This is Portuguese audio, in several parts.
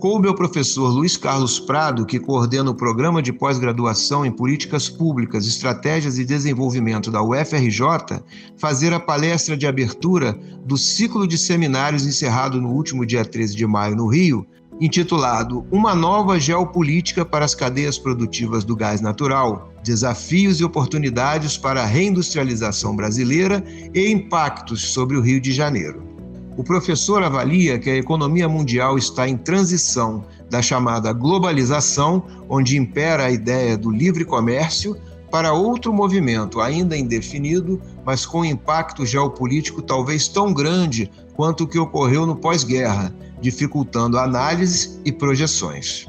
coube ao professor Luiz Carlos Prado, que coordena o Programa de Pós-Graduação em Políticas Públicas, Estratégias e Desenvolvimento da UFRJ, fazer a palestra de abertura do ciclo de seminários encerrado no último dia 13 de maio no Rio, intitulado Uma Nova Geopolítica para as Cadeias Produtivas do Gás Natural, Desafios e Oportunidades para a Reindustrialização Brasileira e Impactos sobre o Rio de Janeiro. O professor avalia que a economia mundial está em transição da chamada globalização, onde impera a ideia do livre comércio, para outro movimento ainda indefinido, mas com impacto geopolítico talvez tão grande quanto o que ocorreu no pós-guerra, dificultando análises e projeções.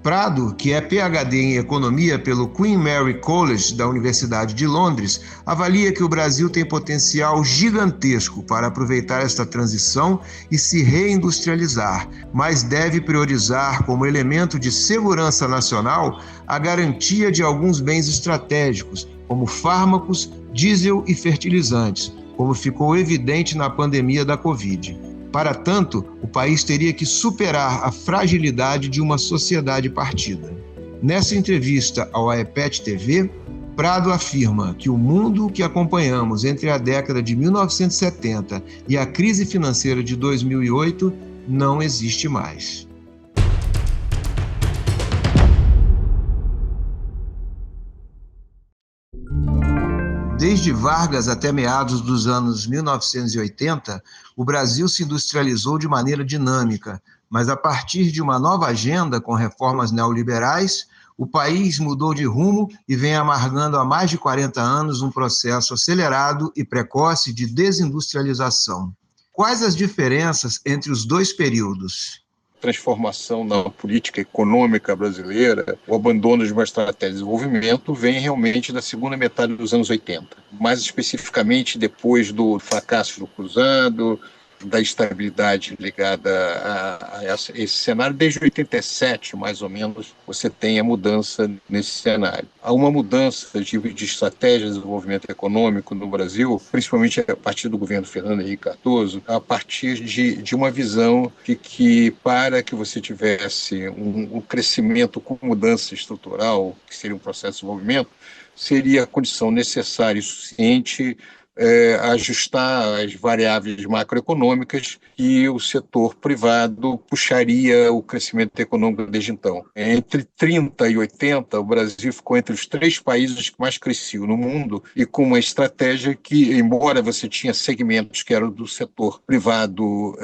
Prado, que é PhD em Economia pelo Queen Mary College da Universidade de Londres, avalia que o Brasil tem potencial gigantesco para aproveitar esta transição e se reindustrializar, mas deve priorizar como elemento de segurança nacional a garantia de alguns bens estratégicos, como fármacos, diesel e fertilizantes, como ficou evidente na pandemia da Covid. Para tanto, o país teria que superar a fragilidade de uma sociedade partida. Nessa entrevista ao AEPET TV, Prado afirma que o mundo que acompanhamos entre a década de 1970 e a crise financeira de 2008 não existe mais. Desde Vargas até meados dos anos 1980, o Brasil se industrializou de maneira dinâmica, mas a partir de uma nova agenda com reformas neoliberais, o país mudou de rumo e vem amargando há mais de 40 anos um processo acelerado e precoce de desindustrialização. Quais as diferenças entre os dois períodos? Transformação na política econômica brasileira, o abandono de uma estratégia de desenvolvimento vem realmente da segunda metade dos anos 80. Mais especificamente depois do fracasso do Cruzado, da instabilidade ligada a esse cenário. Desde 87, mais ou menos, você tem a mudança nesse cenário. Há uma mudança de estratégia de desenvolvimento econômico no Brasil, principalmente a partir do governo Fernando Henrique Cardoso, a partir de uma visão de que para que você tivesse um crescimento com mudança estrutural, que seria um processo de desenvolvimento, seria a condição necessária e suficiente ajustar as variáveis macroeconômicas e o setor privado puxaria o crescimento econômico desde então. Entre 30 e 80, o Brasil ficou entre os 3 países que mais cresciam no mundo e com uma estratégia que, embora você tinha segmentos que eram do setor privado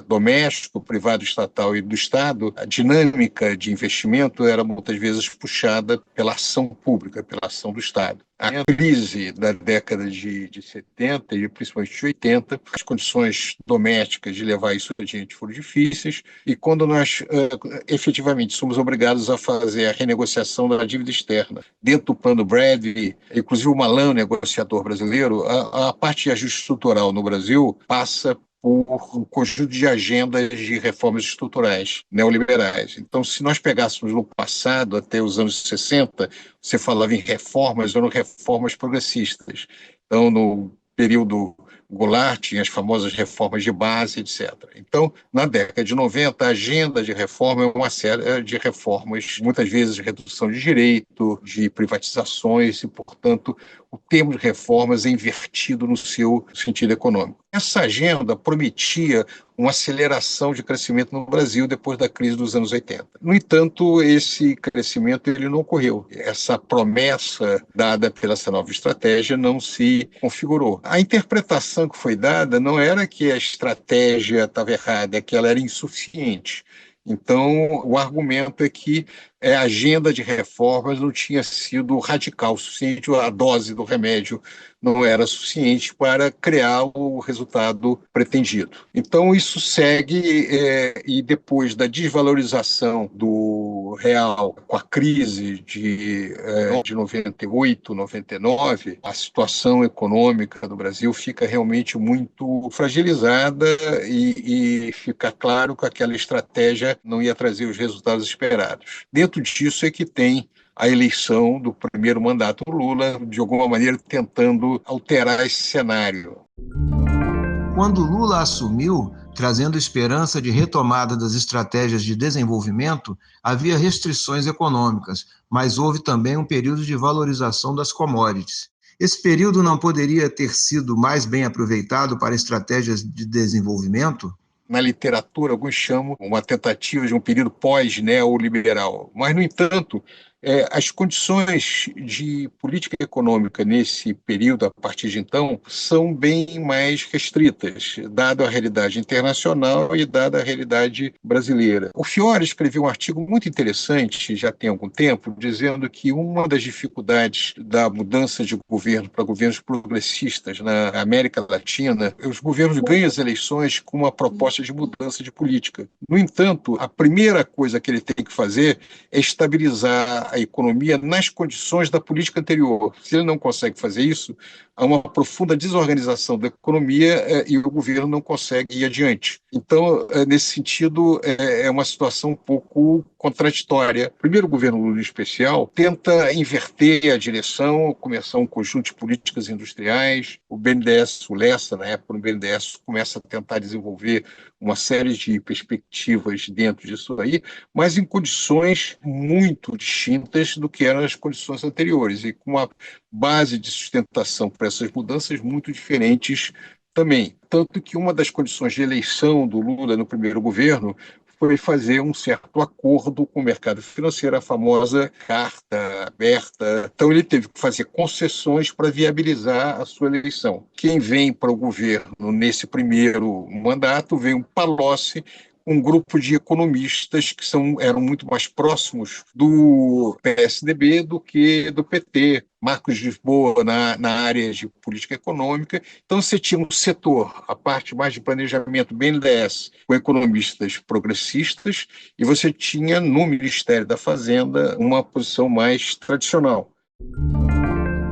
doméstico, privado estatal e do Estado, a dinâmica de investimento era muitas vezes puxada pela ação pública, pela ação do Estado. A crise da década de 70 e principalmente de 80, as condições domésticas de levar isso adiante foram difíceis e quando nós efetivamente somos obrigados a fazer a renegociação da dívida externa dentro do plano Bradley, inclusive o Malan, negociador brasileiro, a parte de ajuste estrutural no Brasil passa por um conjunto de agendas de reformas estruturais neoliberais. Então, se nós pegássemos no passado, até os anos 60, você falava em reformas, eram reformas progressistas. Então, no período Goulart, tinha as famosas reformas de base, etc. Então, na década de 90, a agenda de reforma é uma série de reformas, muitas vezes de redução de direito, de privatizações, e, portanto, o termo de reformas é invertido no seu sentido econômico. Essa agenda prometia uma aceleração de crescimento no Brasil depois da crise dos anos 80. No entanto, esse crescimento ele não ocorreu. Essa promessa dada pela essa nova estratégia não se configurou. A interpretação que foi dada não era que a estratégia estava errada, é que ela era insuficiente. Então, o argumento é que a agenda de reformas não tinha sido radical o suficiente, a dose do remédio não era suficiente para criar o resultado pretendido. Então, isso segue, e depois da desvalorização do real com a crise de 98, 99, a situação econômica do Brasil fica realmente muito fragilizada e fica claro que aquela estratégia não ia trazer os resultados esperados. Dentro disso é que tem a eleição do primeiro mandato do Lula, de alguma maneira tentando alterar esse cenário. Quando Lula assumiu, trazendo esperança de retomada das estratégias de desenvolvimento, havia restrições econômicas, mas houve também um período de valorização das commodities. Esse período não poderia ter sido mais bem aproveitado para estratégias de desenvolvimento? Na literatura, alguns chamam uma tentativa de um período pós-neoliberal. Mas, no entanto, as condições de política econômica nesse período, a partir de então, são bem mais restritas, dada a realidade internacional e dada a realidade brasileira. O Fiore escreveu um artigo muito interessante, já tem algum tempo, dizendo que uma das dificuldades da mudança de governo para governos progressistas na América Latina, os governos ganham as eleições com uma proposta de mudança de política. No entanto, a primeira coisa que ele tem que fazer é estabilizar a economia nas condições da política anterior. Se ele não consegue fazer isso, há uma profunda desorganização da economia e o governo não consegue ir adiante. Então, nesse sentido, é uma situação um pouco contraditória. Primeiro, o governo Lula, em especial, tenta inverter a direção, começar um conjunto de políticas industriais. O BNDES, o Lessa, na época, no BNDES, começa a tentar desenvolver uma série de perspectivas dentro disso aí, mas em condições muito distintas do que eram as condições anteriores e com uma base de sustentação para essas mudanças muito diferentes também. Tanto que uma das condições de eleição do Lula no primeiro governo foi fazer um certo acordo com o mercado financeiro, a famosa carta aberta. Então, ele teve que fazer concessões para viabilizar a sua eleição. Quem vem para o governo nesse primeiro mandato vem um Palocci, um grupo de economistas que eram muito mais próximos do PSDB do que do PT, Marcos Lisboa na área de política econômica. Então, você tinha um setor, a parte mais de planejamento, BNDES, com economistas progressistas, e você tinha no Ministério da Fazenda uma posição mais tradicional.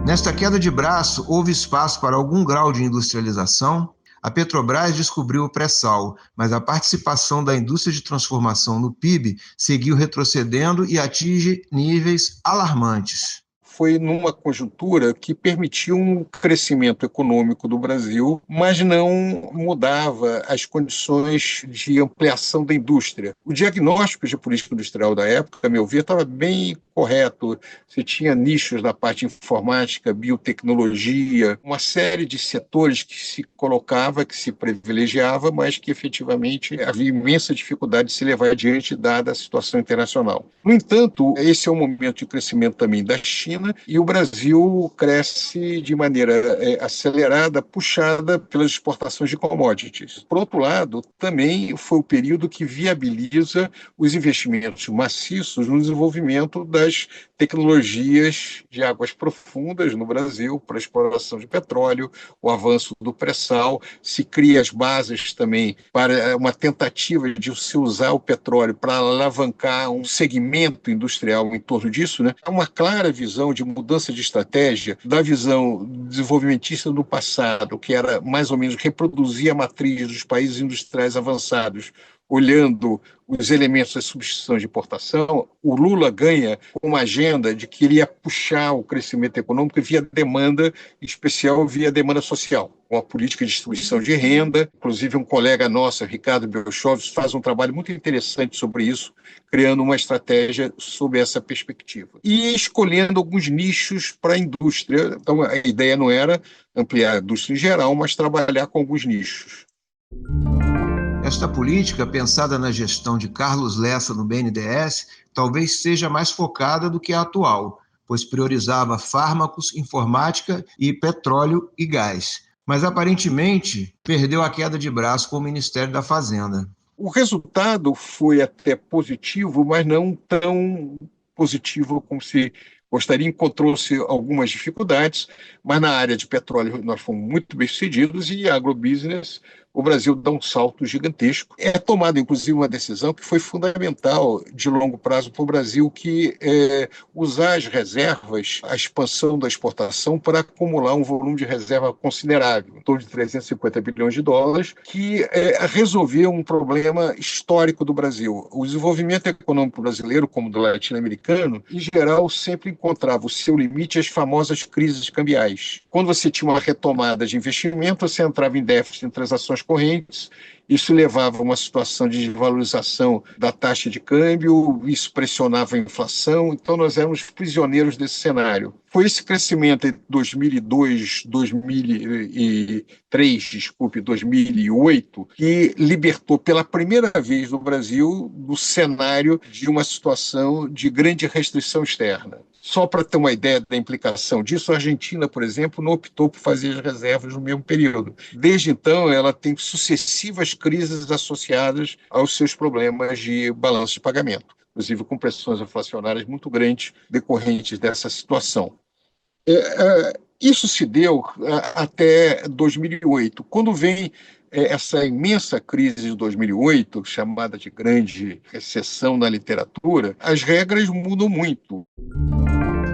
Nesta queda de braço, houve espaço para algum grau de industrialização? A Petrobras descobriu o pré-sal, mas a participação da indústria de transformação no PIB seguiu retrocedendo e atinge níveis alarmantes. Foi numa conjuntura que permitiu um crescimento econômico do Brasil, mas não mudava as condições de ampliação da indústria. O diagnóstico de política industrial da época, a meu ver, estava bem correto. Você tinha nichos na parte informática, biotecnologia, uma série de setores que se colocava, que se privilegiava, mas que efetivamente havia imensa dificuldade de se levar adiante dada a situação internacional. No entanto, esse é um momento de crescimento também da China, e o Brasil cresce de maneira acelerada, puxada pelas exportações de commodities. Por outro lado, também foi o período que viabiliza os investimentos maciços no desenvolvimento das tecnologias de águas profundas no Brasil para a exploração de petróleo, o avanço do pré-sal, se cria as bases também para uma tentativa de se usar o petróleo para alavancar um segmento industrial em torno disso, né? Há uma clara visão de mudança de estratégia da visão desenvolvimentista do passado, que era mais ou menos reproduzir a matriz dos países industriais avançados, olhando os elementos da substituição de importação. O Lula ganha uma agenda de que iria puxar o crescimento econômico via demanda, em especial via demanda social, com a política de distribuição de renda. Inclusive, um colega nosso, Ricardo Belchoves, faz um trabalho muito interessante sobre isso, criando uma estratégia sob essa perspectiva. E escolhendo alguns nichos para a indústria. Então, a ideia não era ampliar a indústria em geral, mas trabalhar com alguns nichos. Esta política, pensada na gestão de Carlos Lessa no BNDES, talvez seja mais focada do que a atual, pois priorizava fármacos, informática e petróleo e gás. Mas, aparentemente, perdeu a queda de braço com o Ministério da Fazenda. O resultado foi até positivo, mas não tão positivo como se gostaria. Encontrou-se algumas dificuldades, mas na área de petróleo nós fomos muito bem-sucedidos e agrobusiness o Brasil dá um salto gigantesco. É tomada, inclusive, uma decisão que foi fundamental de longo prazo para o Brasil, que é usar as reservas, a expansão da exportação, para acumular um volume de reserva considerável, em torno de 350 bilhões de dólares, que resolveu um problema histórico do Brasil. O desenvolvimento econômico brasileiro, como do latino-americano, em geral, sempre encontrava o seu limite às famosas crises cambiais. Quando você tinha uma retomada de investimento, você entrava em déficit em transações correntes, isso levava a uma situação de desvalorização da taxa de câmbio, isso pressionava a inflação, então nós éramos prisioneiros desse cenário. Foi esse crescimento entre 2002, 2008, que libertou pela primeira vez no Brasil do cenário de uma situação de grande restrição externa. Só para ter uma ideia da implicação disso, a Argentina, por exemplo, não optou por fazer as reservas no mesmo período. Desde então, ela tem sucessivas crises associadas aos seus problemas de balanço de pagamento, inclusive com pressões inflacionárias muito grandes decorrentes dessa situação. Isso se deu até 2008. Quando vem essa imensa crise de 2008, chamada de grande recessão na literatura, as regras mudam muito.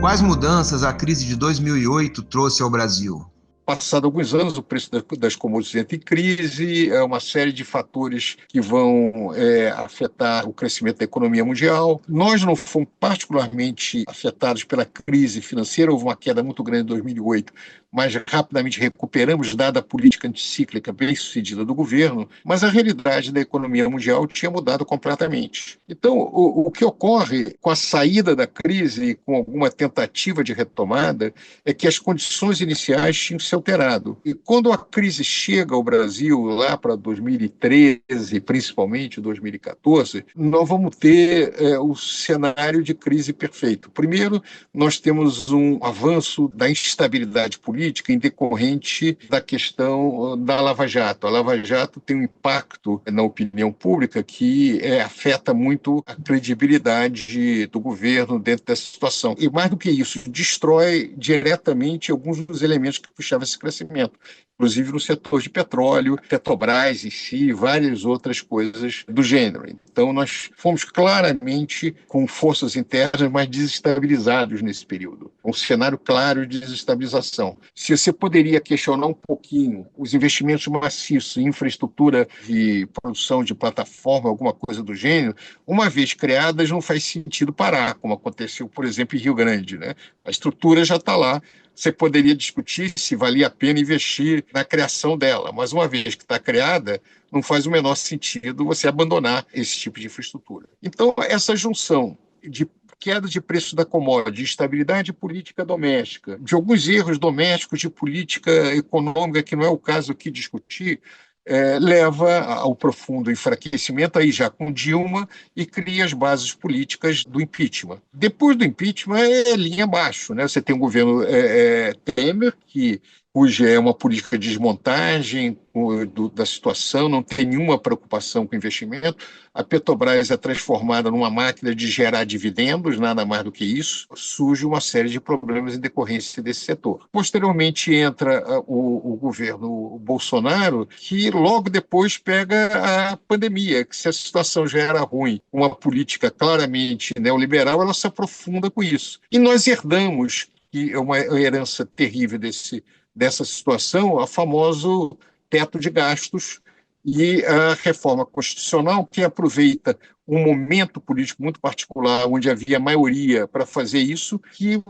Quais mudanças a crise de 2008 trouxe ao Brasil? Passado alguns anos, o preço das commodities entra em crise, uma série de fatores que vão afetar o crescimento da economia mundial. Nós não fomos particularmente afetados pela crise financeira, houve uma queda muito grande em 2008, mas rapidamente recuperamos, dada a política anticíclica bem-sucedida do governo, mas a realidade da economia mundial tinha mudado completamente. Então, o que ocorre com a saída da crise e com alguma tentativa de retomada é que as condições iniciais tinham se alterado. E quando a crise chega ao Brasil, lá para 2013, principalmente 2014, nós vamos ter o cenário de crise perfeito. Primeiro, nós temos um avanço da instabilidade política em decorrente da questão da Lava Jato. A Lava Jato tem um impacto na opinião pública que afeta muito a credibilidade do governo dentro dessa situação. E mais do que isso, destrói diretamente alguns dos elementos que puxavam esse crescimento, inclusive no setor de petróleo, Petrobras em si, várias outras coisas do gênero. Então, nós fomos claramente com forças internas mais desestabilizados nesse período. Um cenário claro de desestabilização. Se você poderia questionar um pouquinho os investimentos maciços em infraestrutura de produção de plataforma, alguma coisa do gênero, uma vez criadas, não faz sentido parar, como aconteceu, por exemplo, em Rio Grande, né? A estrutura já está lá. Você poderia discutir se valia a pena investir na criação dela, mas uma vez que está criada, não faz o menor sentido você abandonar esse tipo de infraestrutura. Então, essa junção de queda de preço da commodity, estabilidade política doméstica, de alguns erros domésticos de política econômica, que não é o caso aqui discutir, leva ao profundo enfraquecimento, aí já com Dilma, e cria as bases políticas do impeachment. Depois do impeachment é linha abaixo, né? Você tem um governo Temer, cuja é uma política de desmontagem da situação, não tem nenhuma preocupação com investimento. A Petrobras é transformada numa máquina de gerar dividendos, nada mais do que isso. Surge uma série de problemas em decorrência desse setor. Posteriormente entra o governo Bolsonaro, que logo depois pega a pandemia, que se a situação já era ruim, uma política claramente neoliberal, ela se aprofunda com isso. E nós herdamos, que é uma herança terrível dessa situação, a famoso teto de gastos e a reforma constitucional, que aproveita um momento político muito particular, onde havia maioria para fazer isso, que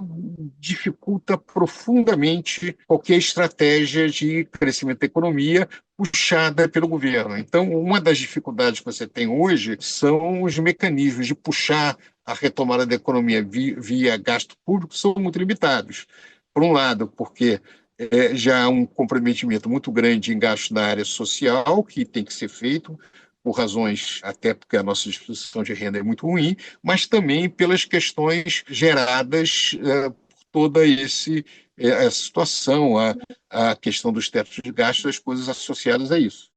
dificulta profundamente qualquer estratégia de crescimento da economia puxada pelo governo. Então, uma das dificuldades que você tem hoje são os mecanismos de puxar a retomada da economia via gasto público, são muito limitados. Por um lado, porque já há um comprometimento muito grande em gasto na área social, que tem que ser feito, por razões, até porque a nossa distribuição de renda é muito ruim, mas também pelas questões geradas por toda essa situação, a questão dos tetos de gastos, as coisas associadas a isso.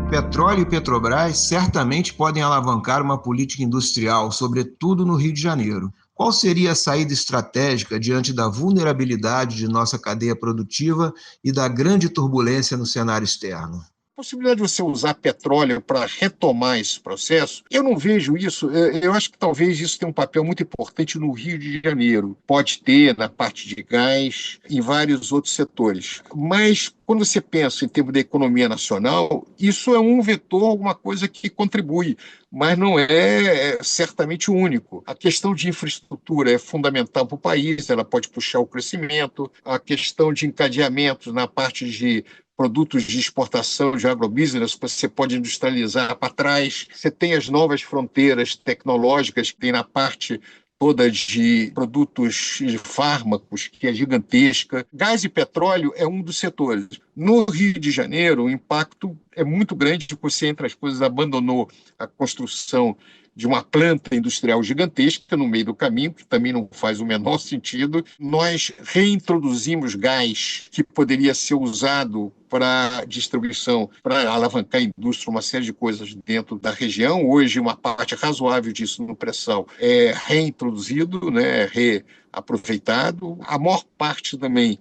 Petróleo e Petrobras certamente podem alavancar uma política industrial, sobretudo no Rio de Janeiro. Qual seria a saída estratégica diante da vulnerabilidade de nossa cadeia produtiva e da grande turbulência no cenário externo? possibilidade de você usar petróleo para retomar esse processo, eu não vejo isso. Eu acho que talvez isso tenha um papel muito importante no Rio de Janeiro. Pode ter na parte de gás, em vários outros setores. Mas, quando você pensa em termos da economia nacional, isso é um vetor, alguma coisa que contribui, mas não é certamente o único. A questão de infraestrutura é fundamental para o país, ela pode puxar o crescimento, a questão de encadeamentos na parte de produtos de exportação, de agrobusiness, você pode industrializar para trás. Você tem as novas fronteiras tecnológicas que tem na parte toda de produtos de fármacos, que é gigantesca. Gás e petróleo é um dos setores. No Rio de Janeiro, o impacto é muito grande, você, entre as coisas, abandonou a construção de uma planta industrial gigantesca no meio do caminho, que também não faz o menor sentido. Nós reintroduzimos gás que poderia ser usado para distribuição, para alavancar a indústria, uma série de coisas dentro da região. Hoje, uma parte razoável disso no pré-sal é reintroduzido, né, reaproveitado. A maior parte também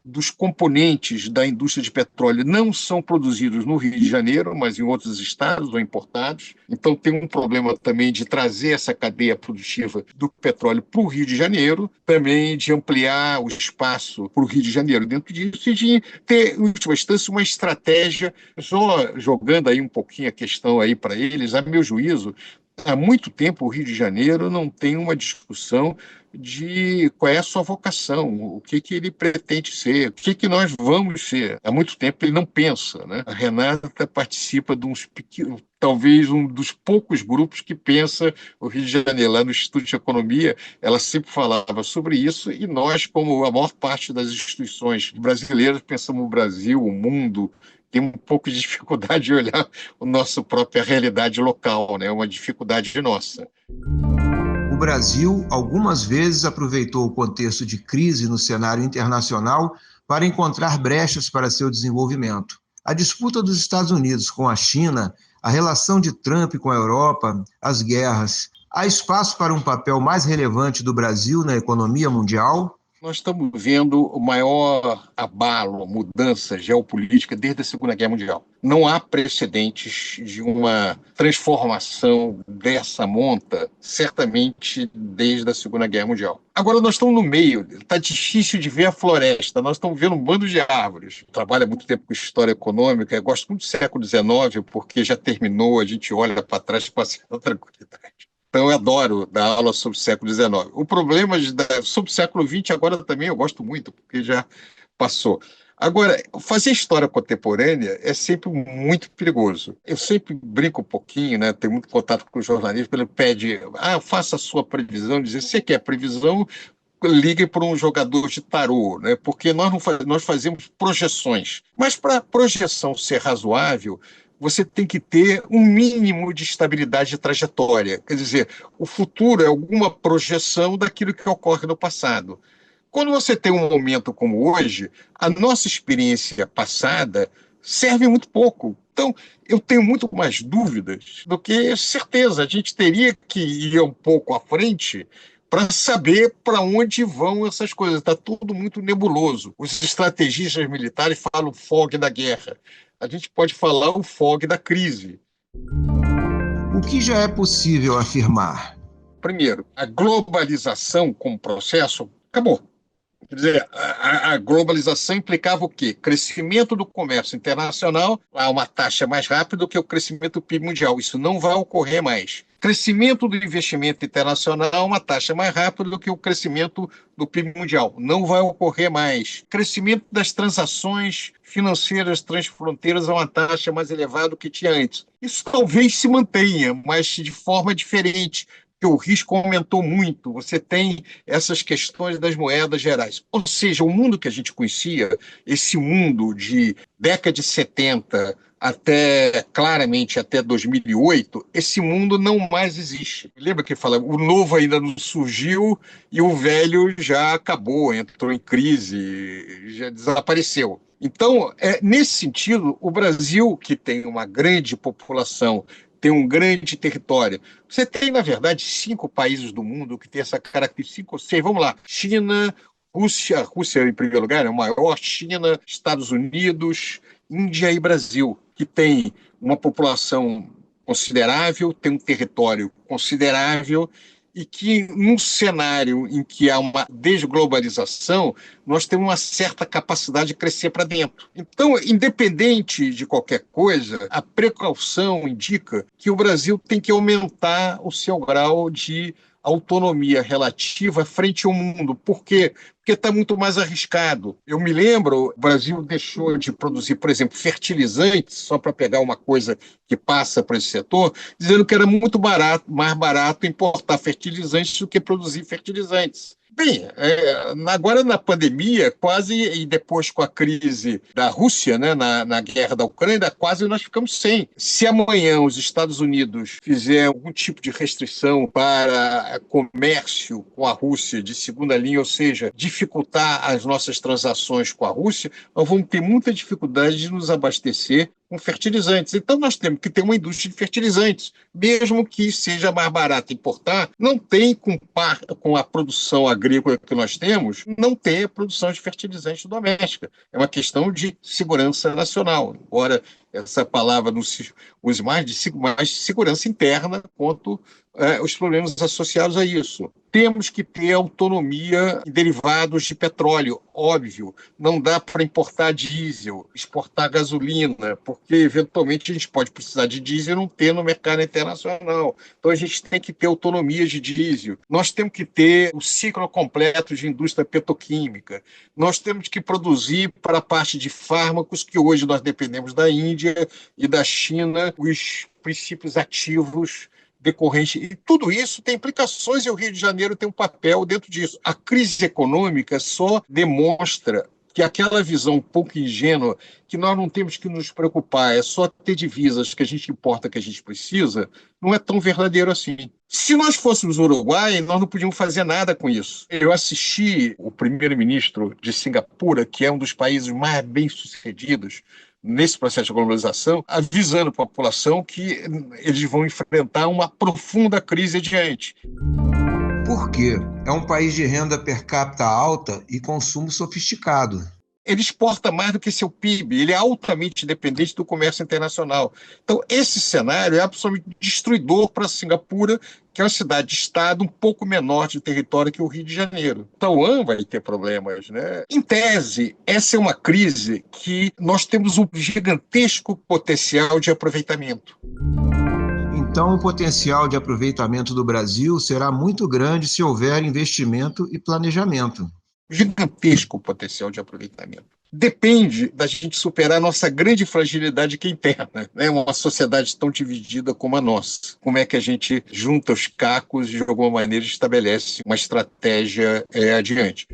dos componentes da indústria de petróleo não são produzidos no Rio de Janeiro, mas em outros estados ou importados. Então, tem um problema também de trazer essa cadeia produtiva do petróleo para o Rio de Janeiro, também de ampliar o espaço para o Rio de Janeiro dentro disso e de ter, em última instância, uma estratégia, só jogando aí um pouquinho a questão aí para eles, a meu juízo, há muito tempo o Rio de Janeiro não tem uma discussão de qual é a sua vocação, o que ele pretende ser, o que nós vamos ser. Há muito tempo ele não pensa, né? A Renata participa de uns pequenos, talvez um dos poucos grupos que pensa o Rio de Janeiro. Lá no Instituto de Economia, ela sempre falava sobre isso e nós, como a maior parte das instituições brasileiras, pensamos o Brasil, o mundo, tem um pouco de dificuldade de olhar a nossa própria realidade local, né? Uma dificuldade nossa. O Brasil algumas vezes aproveitou o contexto de crise no cenário internacional para encontrar brechas para seu desenvolvimento. A disputa dos Estados Unidos com a China, a relação de Trump com a Europa, as guerras. Há espaço para um papel mais relevante do Brasil na economia mundial? Nós estamos vendo o maior abalo, mudança geopolítica desde a Segunda Guerra Mundial. Não há precedentes de uma transformação dessa monta, certamente desde a Segunda Guerra Mundial. Agora nós estamos no meio, está difícil de ver a floresta, nós estamos vendo um bando de árvores. Eu trabalho há muito tempo com história econômica, eu gosto muito do século XIX, porque já terminou, a gente olha para trás com certa tranquilidade. Então, eu adoro dar aula sobre o século XIX. O problema sobre o século XX, agora também eu gosto muito, porque já passou. Agora, fazer história contemporânea é sempre muito perigoso. Eu sempre brinco um pouquinho, né? Tenho muito contato com o jornalismo, ele pede, faça a sua previsão, dizer, você quer previsão, ligue para um jogador de tarô, né? Porque nós fazemos projeções. Mas para a projeção ser razoável, você tem que ter um mínimo de estabilidade de trajetória. Quer dizer, o futuro é alguma projeção daquilo que ocorre no passado. Quando você tem um momento como hoje, a nossa experiência passada serve muito pouco. Então, eu tenho muito mais dúvidas do que certeza. A gente teria que ir um pouco à frente para saber para onde vão essas coisas. Está tudo muito nebuloso. Os estrategistas militares falam fog da guerra. A gente pode falar o fog da crise. O que já é possível afirmar? Primeiro, a globalização como processo acabou. Quer dizer, a globalização implicava o quê? Crescimento do comércio internacional a uma taxa mais rápida do que o crescimento do PIB mundial. Isso não vai ocorrer mais. Crescimento do investimento internacional a uma taxa mais rápida do que o crescimento do PIB mundial. Não vai ocorrer mais. Crescimento das transações financeiras transfronteiras a uma taxa mais elevada do que tinha antes. Isso talvez se mantenha, mas de forma diferente, porque o risco aumentou muito. Você tem essas questões das moedas gerais. Ou seja, o mundo que a gente conhecia, esse mundo de década de 70 claramente até 2008, esse mundo não mais existe. Lembra que fala, o novo ainda não surgiu e o velho já acabou, entrou em crise, já desapareceu. Então, nesse sentido, o Brasil, que tem uma grande população, tem um grande território. Você tem, na verdade, 5 países do mundo que têm essa característica, 5 ou 6, vamos lá, China, Rússia em primeiro lugar, é o maior, China, Estados Unidos, Índia e Brasil. que tem uma população considerável, tem um território considerável e que, num cenário em que há uma desglobalização, nós temos uma certa capacidade de crescer para dentro. Então, independente de qualquer coisa, a precaução indica que o Brasil tem que aumentar o seu grau de autonomia relativa frente ao mundo. Por quê? Porque está muito mais arriscado. Eu me lembro, o Brasil deixou de produzir, por exemplo, fertilizantes, só para pegar uma coisa que passa para esse setor, dizendo que era muito barato, mais barato importar fertilizantes do que produzir fertilizantes. Bem, agora na pandemia, quase, e depois com a crise da Rússia, né, na guerra da Ucrânia, quase nós ficamos sem. Se amanhã os Estados Unidos fizer algum tipo de restrição para comércio com a Rússia de segunda linha, ou seja, dificultar as nossas transações com a Rússia, nós vamos ter muita dificuldade de nos abastecer com fertilizantes. Então, nós temos que ter uma indústria de fertilizantes. Mesmo que seja mais barato importar, não tem, com a produção agrícola que nós temos, não tem a produção de fertilizante doméstica. É uma questão de segurança nacional. Embora essa palavra não se use mais de segurança interna quanto os problemas associados a isso. Temos que ter autonomia em derivados de petróleo, óbvio. Não dá para importar diesel, exportar gasolina, porque eventualmente a gente pode precisar de diesel e não ter no mercado internacional. Então a gente tem que ter autonomia de diesel. Nós temos que ter o ciclo completo de indústria petroquímica. Nós temos que produzir para a parte de fármacos, que hoje nós dependemos da Índia e da China, os princípios ativos decorrente. E tudo isso tem implicações e o Rio de Janeiro tem um papel dentro disso. A crise econômica só demonstra que aquela visão um pouco ingênua, que nós não temos que nos preocupar, é só ter divisas que a gente importa, que a gente precisa, não é tão verdadeiro assim. Se nós fôssemos Uruguai, nós não podíamos fazer nada com isso. Eu assisti o primeiro-ministro de Singapura, que é um dos países mais bem-sucedidos nesse processo de globalização, avisando para a população que eles vão enfrentar uma profunda crise adiante. Por quê? É um país de renda per capita alta e consumo sofisticado. Ele exporta mais do que seu PIB, ele é altamente dependente do comércio internacional. Então, esse cenário é absolutamente destruidor para Singapura, que é uma cidade-estado um pouco menor de território que o Rio de Janeiro. Taiwan vai ter problemas, né? Em tese, essa é uma crise que nós temos um gigantesco potencial de aproveitamento. Então, o potencial de aproveitamento do Brasil será muito grande se houver investimento e planejamento. Gigantesco potencial de aproveitamento. Depende da gente superar a nossa grande fragilidade que é interna, né? Uma sociedade tão dividida como a nossa. Como é que a gente junta os cacos e, de alguma maneira, estabelece uma estratégia adiante?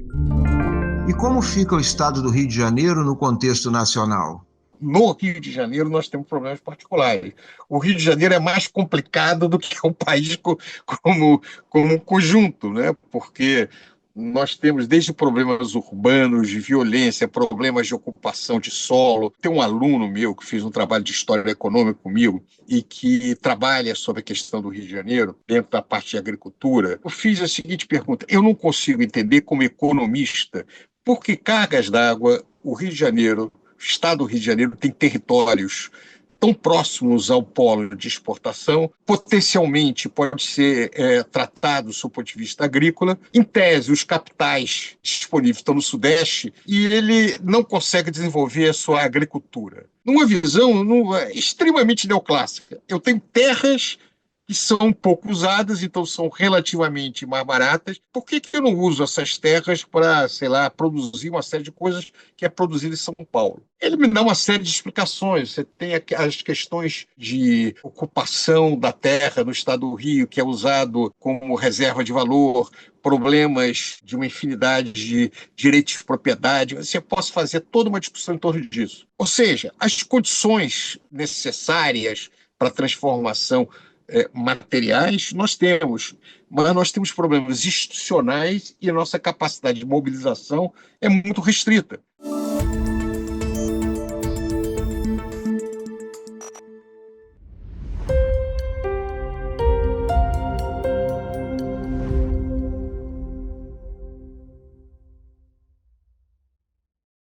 E como fica o estado do Rio de Janeiro no contexto nacional? No Rio de Janeiro, nós temos problemas particulares. O Rio de Janeiro é mais complicado do que o país como um conjunto, né? Porque nós temos desde problemas urbanos, de violência, problemas de ocupação de solo. Tem um aluno meu que fez um trabalho de história econômica comigo e que trabalha sobre a questão do Rio de Janeiro, dentro da parte de agricultura. Eu fiz a seguinte pergunta: eu não consigo entender, como economista, por que cargas d'água o Rio de Janeiro, o estado do Rio de Janeiro, tem territórios tão próximos ao polo de exportação, potencialmente pode ser tratado do ponto de vista agrícola. Em tese, os capitais disponíveis estão no Sudeste e ele não consegue desenvolver a sua agricultura. Numa visão extremamente neoclássica, eu tenho terras que são pouco usadas, então são relativamente mais baratas. Por que eu não uso essas terras para, sei lá, produzir uma série de coisas que é produzida em São Paulo? Ele me dá uma série de explicações. Você tem as questões de ocupação da terra no estado do Rio, que é usado como reserva de valor, problemas de uma infinidade de direitos de propriedade. Você pode fazer toda uma discussão em torno disso. Ou seja, as condições necessárias para a transformação materiais nós temos, mas nós temos problemas institucionais e a nossa capacidade de mobilização é muito restrita.